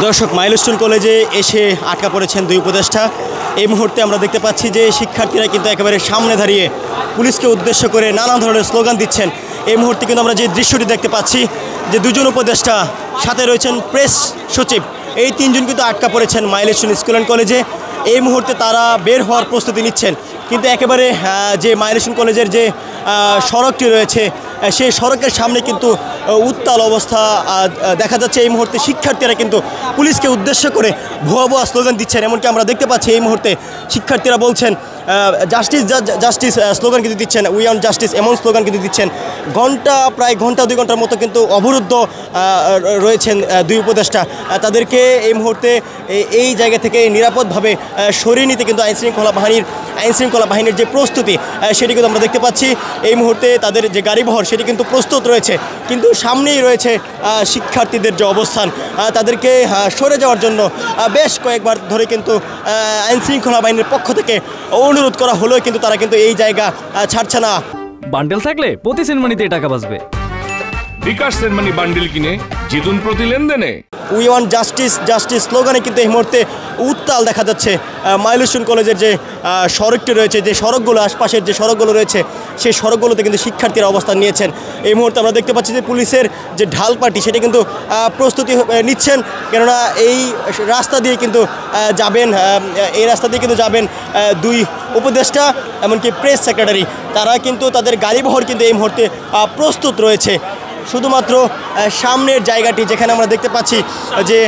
দর্শক, মাইলস্টোন কলেজে এসে আটকা পড়েছেন দুই উপদেষ্টা। এই মুহূর্তে আমরা দেখতে পাচ্ছি যে শিক্ষার্থীরা কিন্তু একেবারে সামনে দাঁড়িয়ে পুলিশকে উদ্দেশ্য করে নানা ধরনের স্লোগান দিচ্ছেন। এই মুহূর্তে কিন্তু আমরা যে দৃশ্যটি দেখতে পাচ্ছি যে দুজন উপদেষ্টা, সাথে রয়েছেন প্রেস সচিব, এই তিনজন কিন্তু আটকা পড়েছেন মাইলস্টোন স্কুল অ্যান্ড কলেজে। এই মুহূর্তে তারা বের হওয়ার প্রস্তুতি নিচ্ছেন, কিন্তু একেবারে যে মাইলস্টোন কলেজের যে সড়কটি রয়েছে সেই সড়কের সামনে কিন্তু উত্তাল অবস্থা দেখা যাচ্ছে। এই মুহূর্তে শিক্ষার্থীরা কিন্তু পুলিশকে উদ্দেশ্য করে ভুয়া ভুয়া স্লোগান দিচ্ছেন। এমনকি আমরা দেখতে পাচ্ছি এই মুহূর্তে শিক্ষার্থীরা বলছেন জাস্টিস জাস্টিস স্লোগান কিন্তু দিচ্ছেন, উই ওয়ান্ট জাস্টিস এমন স্লোগান কিন্তু দিচ্ছেন। প্রায় ঘন্টা 2 ঘন্টার মতো কিন্তু অবরুদ্ধ রয়েছেন দুই উপদেষ্টা। তাদেরকে এই মুহূর্তে এই জায়গা থেকে নিরাপদভাবে সরিয়ে নিতে কিন্তু আইনশৃঙ্খলা বাহিনীর যে প্রস্তুতি সেটি কিন্তু আমরা দেখতে পাচ্ছি। এই মুহূর্তে তাদের যে গাড়িবহর সেটি কিন্তু প্রস্তুত রয়েছে, কিন্তু সামনেই রয়েছে শিক্ষার্থীদের যে অবস্থান। তাদেরকে সরে যাওয়ার জন্য বেশ কয়েকবার ধরে কিন্তু আইনশৃঙ্খলা বাহিনীর পক্ষ থেকে অনুরোধ করা হলেও কিন্তু তারা কিন্তু এই জায়গা ছাড়ছে না। বান্ডেল থাকলে প্রতি সেনমানিতে টাকা বাঁচবে। বিকাশ সেনমানি বান্ডেল কিনে জিতুন প্রতি লেনদেনে। উই ওয়ান্ট জাস্টিস জাস্টিস স্লোগানে কিন্তু এই মুহূর্তে উত্তাল দেখা যাচ্ছে। মাইলস্টোন কলেজের যে সড়কটি রয়েছে, যে সড়কগুলো আশপাশের যে সড়কগুলো রয়েছে সেই সড়কগুলোতে কিন্তু শিক্ষার্থীরা অবস্থান নিয়েছেন। এই মুহূর্তে আমরা দেখতে পাচ্ছি যে পুলিশের যে ঢাল পার্টি সেটি কিন্তু প্রস্তুতি নিচ্ছেন, কেননা এই রাস্তা দিয়ে কিন্তু যাবেন দুই উপদেষ্টা, এমনকি প্রেস সেক্রেটারি। তারা কিন্তু তাদের গাড়িবহর কিন্তু এই মুহূর্তে প্রস্তুত রয়েছে। শুধুমাত্র সামনের জায়গাটি যেখানে আমরা দেখতে পাচ্ছি যে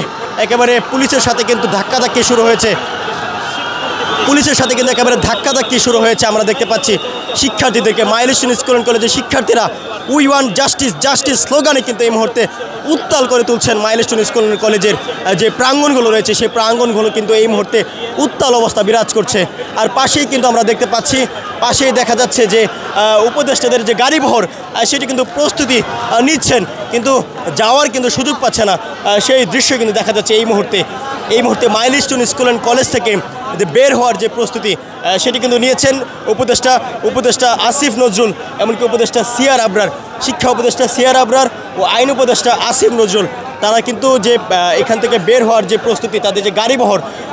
একেবারে পুলিশের সাথে কিন্তু ধাক্কাধাক্কি শুরু হয়েছে। আমরা দেখতে পাচ্ছি শিক্ষার্থীদেরকে, মাইলস্টোন স্কুল অ্যান্ড কলেজের শিক্ষার্থীরা উই ওয়ান্ট জাস্টিস জাস্টিস স্লোগানে কিন্তু এই মুহূর্তে উত্তাল করে তুলছেন। মাইলস্টোন স্কুল অ্যান্ড কলেজের যে প্রাঙ্গণগুলো রয়েছে সেই প্রাঙ্গণগুলো কিন্তু এই মুহূর্তে উত্তাল অবস্থা বিরাজ করছে। আর পাশেই কিন্তু আমরা দেখতে পাচ্ছি, পাশেই দেখা যাচ্ছে যে উপদেষ্টাদের যে গাড়িবহর সেটি কিন্তু প্রস্তুতি নিচ্ছেন, কিন্তু যাওয়ার কিন্তু সুযোগ পাচ্ছে না। সেই দৃশ্য কিন্তু দেখা যাচ্ছে এই মুহূর্তে মাইলস্টোন স্কুল অ্যান্ড কলেজ থেকে যে বের হওয়ার যে প্রস্তুতি সেটি কিন্তু নিয়েছেন উপদেষ্টা আসিফ নজরুল, এমনকি উপদেষ্টা সিআর আবরার, শিক্ষা উপদেষ্টা সিআর আবরার ও আইন উপদেষ্টা আসিফ নজরুল। তারা কিন্তু যে এখান থেকে বের হওয়ার যে প্রস্তুতি, তাদের যে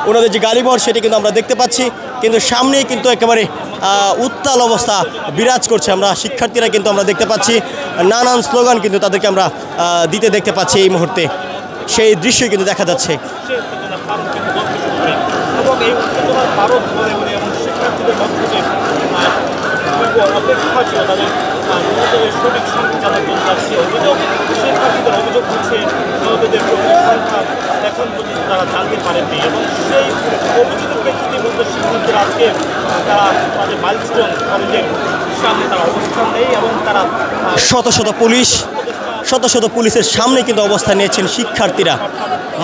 ওনাদের যে গাড়িবহর সেটি কিন্তু আমরা দেখতে পাচ্ছি, কিন্তু সামনেই কিন্তু একেবারে উত্তাল অবস্থা বিরাজ করছে। শিক্ষার্থীরা কিন্তু আমরা দেখতে পাচ্ছি নানান স্লোগান কিন্তু তাদেরকে আমরা দিতে দেখতে পাচ্ছি। এই মুহূর্তে সেই দৃশ্য কিন্তু দেখা যাচ্ছে। এখন পর্যন্ত তারা জানতে পারেননি, এবং সেই অভিযোগ ব্যক্তিদের মধ্যে শিক্ষার্থীরা আজকে তারা তাদের মাইলস্টোন কলেজের সামনে তারা অবস্থান নেই, এবং তারা শত শত পুলিশের সামনে কিন্তু অবস্থান নিয়েছেন শিক্ষার্থীরা।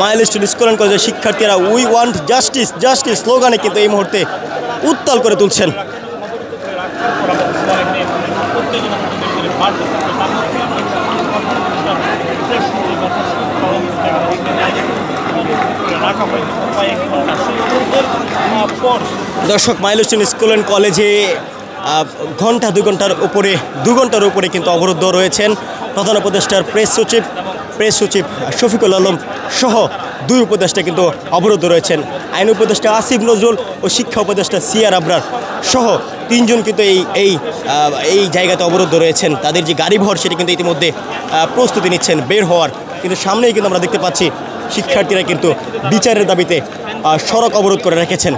মাইলস্টোন স্কুল অ্যান্ড কলেজের শিক্ষার্থীরা উই ওয়ান্ট জাস্টিস জাস্টিস স্লোগানে কিন্তু এই মুহূর্তে উত্তাল করে তুলছেন। দর্শক, মাইলস্টোন স্কুল অ্যান্ড কলেজে ঘন্টা 2 ঘন্টার উপরে কিন্তু অবরুদ্ধ রয়েছেন প্রধান উপদেষ্টার প্রেস সচিব শফিকুল আলম সহ দুই উপদেষ্টা কিন্তু অবরুদ্ধ রয়েছেন। আইন উপদেষ্টা আসিফ নজরুল ও শিক্ষা উপদেষ্টা সিআর আবরার সহ 3 জন কিন্তু এই জায়গাতে অবরুদ্ধ রয়েছেন। তাদের যে গাড়িবহর সেটি কিন্তু ইতিমধ্যে প্রস্তুতি নিচ্ছেন বের হওয়ার, কিন্তু সামনেই কিন্তু আমরা দেখতে পাচ্ছি শিক্ষার্থীরা কিন্তু বিচারের দাবিতে সড়ক অবরোধ করে রেখেছেন।